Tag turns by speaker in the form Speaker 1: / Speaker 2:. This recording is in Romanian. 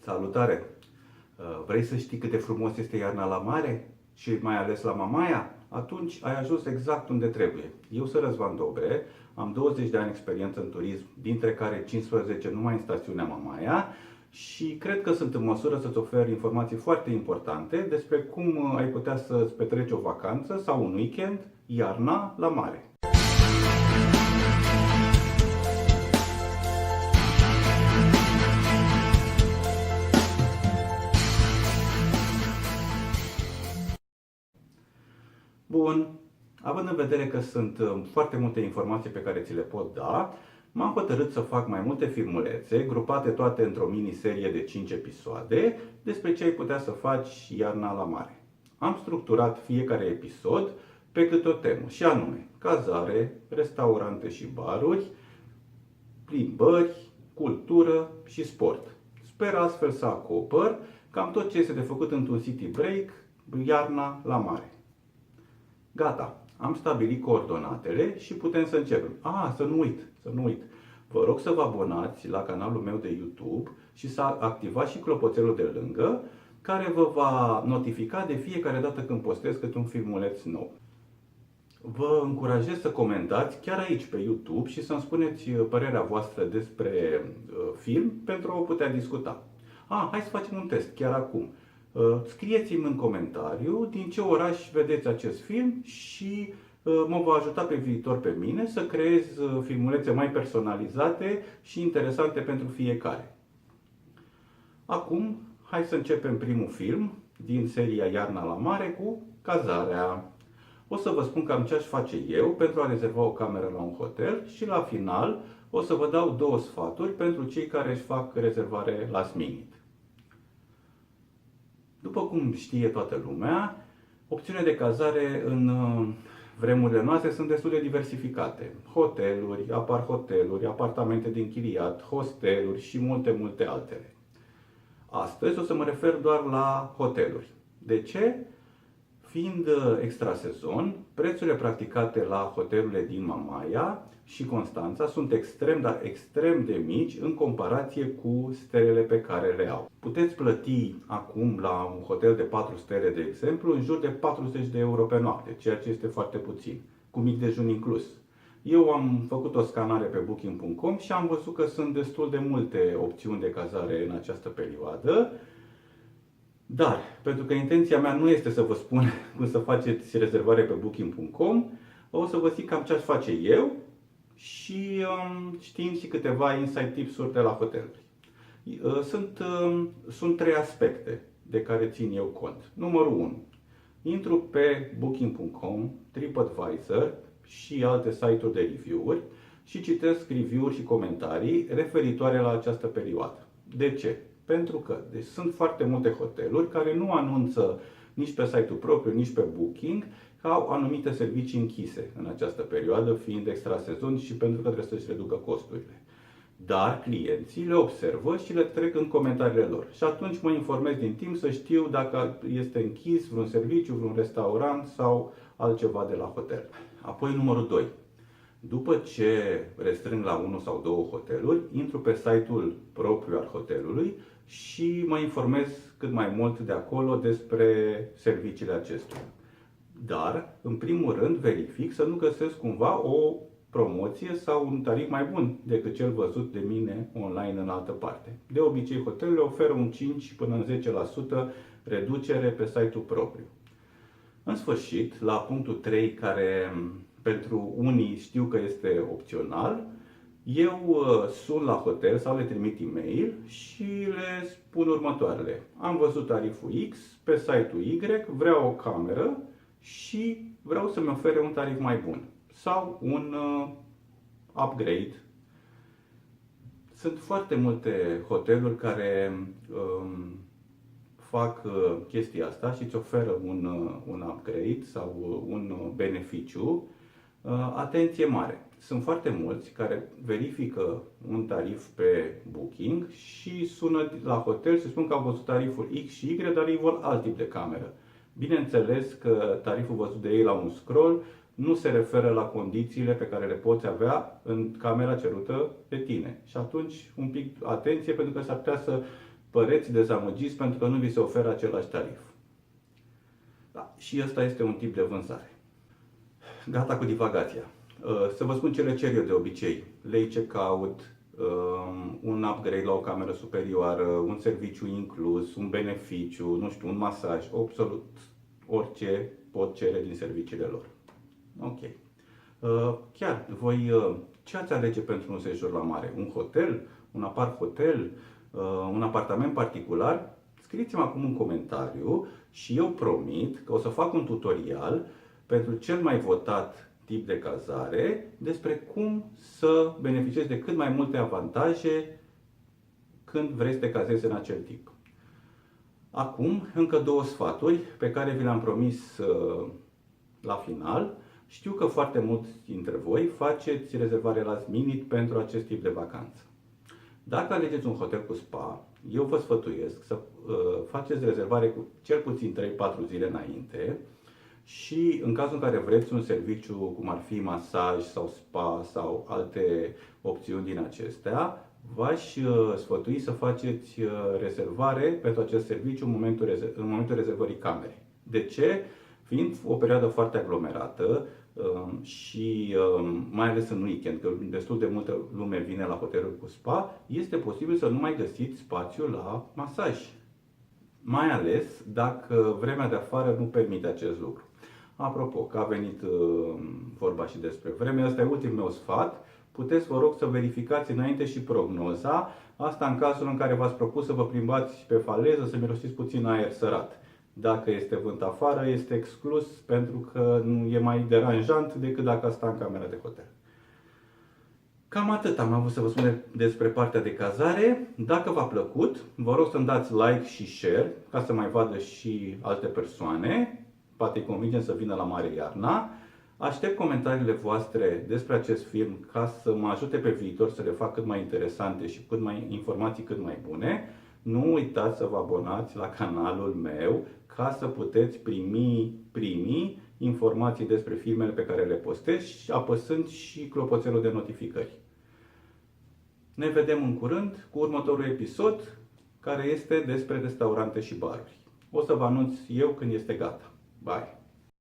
Speaker 1: Salutare! Vrei să știi cât de frumos este iarna la mare? Și mai ales la Mamaia? Atunci ai ajuns exact unde trebuie. Eu sunt Răzvan Dobre, am 20 de ani experiență în turism, dintre care 15 numai în stațiunea Mamaia și cred că sunt în măsură să-ți ofer informații foarte importante despre cum ai putea să-ți petreci o vacanță sau un weekend iarna la mare. Bun, având în vedere că sunt foarte multe informații pe care ți le pot da, m-am hotărât să fac mai multe filmulețe, grupate toate într-o miniserie de 5 episoade, despre ce ai putea să faci iarna la mare. Am structurat fiecare episod pe câte o temă, și anume cazare, restaurante și baruri, plimbări, cultură și sport. Sper astfel să acopăr cam tot ce este de făcut într-un city break iarna la mare. Gata, am stabilit coordonatele și putem să începem. Să nu uit. Vă rog să vă abonați la canalul meu de YouTube și să activați și clopoțelul de lângă, care vă va notifica de fiecare dată când postez câte un filmuleț nou. Vă încurajez să comentați chiar aici pe YouTube și să-mi spuneți părerea voastră despre film pentru a o putea discuta. Hai să facem un test chiar acum. Scrieți-mi în comentariu din ce oraș vedeți acest film și mă va ajuta pe viitor pe mine să creez filmulețe mai personalizate și interesante pentru fiecare. Acum, hai să începem primul film din seria Iarna la mare cu cazarea. O să vă spun cam ce aș face eu pentru a rezerva o cameră la un hotel și la final o să vă dau două sfaturi pentru cei care își fac rezervare last minute. După cum știe toată lumea, opțiunile de cazare în vremurile noastre sunt destul de diversificate. Hoteluri, apartamente de închiriat, hosteluri și multe altele. Astăzi o să mă refer doar la hoteluri. De ce? Fiind extrasezon, prețurile practicate la hotelurile din Mamaia și Constanța sunt extrem de mici în comparație cu stelele pe care le au. Puteți plăti acum la un hotel de 4 stele, de exemplu, în jur de 40 de euro pe noapte, ceea ce este foarte puțin, cu mic dejun inclus. Eu am făcut o scanare pe Booking.com și am văzut că sunt destul de multe opțiuni de cazare în această perioadă. Dar, pentru că intenția mea nu este să vă spun cum să faceți rezervare pe Booking.com, o să vă zic cam ce aș face eu și știind și câteva insight tips-uri de la hoteluri. Sunt trei aspecte de care țin eu cont. Numărul 1. Intru pe Booking.com, TripAdvisor și alte site-uri de review-uri și citesc review-uri și comentarii referitoare la această perioadă. De ce? Pentru că sunt foarte multe hoteluri care nu anunță nici pe site-ul propriu, nici pe Booking că au anumite servicii închise în această perioadă, fiind extrasezon și pentru că trebuie să-și reducă costurile. Dar clienții le observă și le trec în comentariile lor. Și atunci mă informez din timp să știu dacă este închis vreun serviciu, vreun restaurant sau altceva de la hotel. Apoi numărul 2. După ce restrâng la 1 sau 2 hoteluri, intru pe site-ul propriu al hotelului și mă informez cât mai mult de acolo despre serviciile acestuia. Dar, în primul rând, verific să nu găsesc cumva o promoție sau un tarif mai bun decât cel văzut de mine online în altă parte. De obicei, hotelurile oferă un 5 până în 10% reducere pe site-ul propriu. În sfârșit, la punctul 3, care pentru unii știu că este opțional, eu sun la hotel sau le trimit e-mail și le spun următoarele. Am văzut tariful X pe site-ul Y, vreau o cameră și vreau să-mi ofere un tarif mai bun sau un upgrade. Sunt foarte multe hoteluri care fac chestia asta și îți oferă un upgrade sau un beneficiu. Atenție mare! Sunt foarte mulți care verifică un tarif pe Booking și sună la hotel și spun că au văzut tariful X și Y, dar ei vor alt tip de cameră. Bineînțeles că tariful văzut de ei la un scroll nu se referă la condițiile pe care le poți avea în camera cerută de tine. Și atunci un pic atenție, pentru că s-ar putea să păreți dezamăgiți pentru că nu vi se oferă același tarif. Da, și ăsta este un tip de vânzare. Gata cu divagația. Să vă spun ce le cer eu de obicei. Lei checkout, un upgrade la o cameră superioară, un serviciu inclus, un beneficiu, nu știu, un masaj, absolut orice pot cere din serviciile lor. Ok. Chiar, voi ce ați alege pentru un sejur la mare? Un hotel? Un apart-hotel? Un apartament particular? Scrieți-mi acum un comentariu și eu promit că o să fac un tutorial pentru cel mai votat tip de cazare despre cum să beneficiezi de cât mai multe avantaje când vrei să te cazezi în acel tip. Acum, încă două sfaturi pe care vi le-am promis la final. Știu că foarte mulți dintre voi faceți rezervare last minute pentru acest tip de vacanță. Dacă alegeți un hotel cu spa, eu vă sfătuiesc să faceți rezervare cu cel puțin 3-4 zile înainte și în cazul în care vreți un serviciu cum ar fi masaj sau spa sau alte opțiuni din acestea, v-aș sfătui să faceți rezervare pentru acest serviciu în momentul rezervării camerei. De ce? Fiind o perioadă foarte aglomerată și mai ales în weekend, că destul de multă lume vine la hoteluri cu spa, este posibil să nu mai găsiți spațiu la masaj. Mai ales dacă vremea de afară nu permite acest lucru. Apropo, că a venit vorba și despre vreme, ăsta e ultimul meu sfat. Puteți, vă rog, să verificați înainte și prognoza. Asta în cazul în care v-ați propus să vă plimbați pe faleză, să mirosiți puțin aer sărat. Dacă este vânt afară, este exclus pentru că nu e mai deranjant decât dacă sta în camera de hotel. Cam atât am avut să vă spun despre partea de cazare. Dacă v-a plăcut, vă rog să-mi dați like și share ca să mai vadă și alte persoane. Poate îi convingem să vină la mare iarna. Aștept comentariile voastre despre acest film ca să mă ajute pe viitor să le fac cât mai interesante și informații cât mai bune. Nu uitați să vă abonați la canalul meu ca să puteți primi informații despre filmele pe care le postez și apăsând și clopoțelul de notificări. Ne vedem în curând cu următorul episod care este despre restaurante și baruri. O să vă anunț eu când este gata. Bye!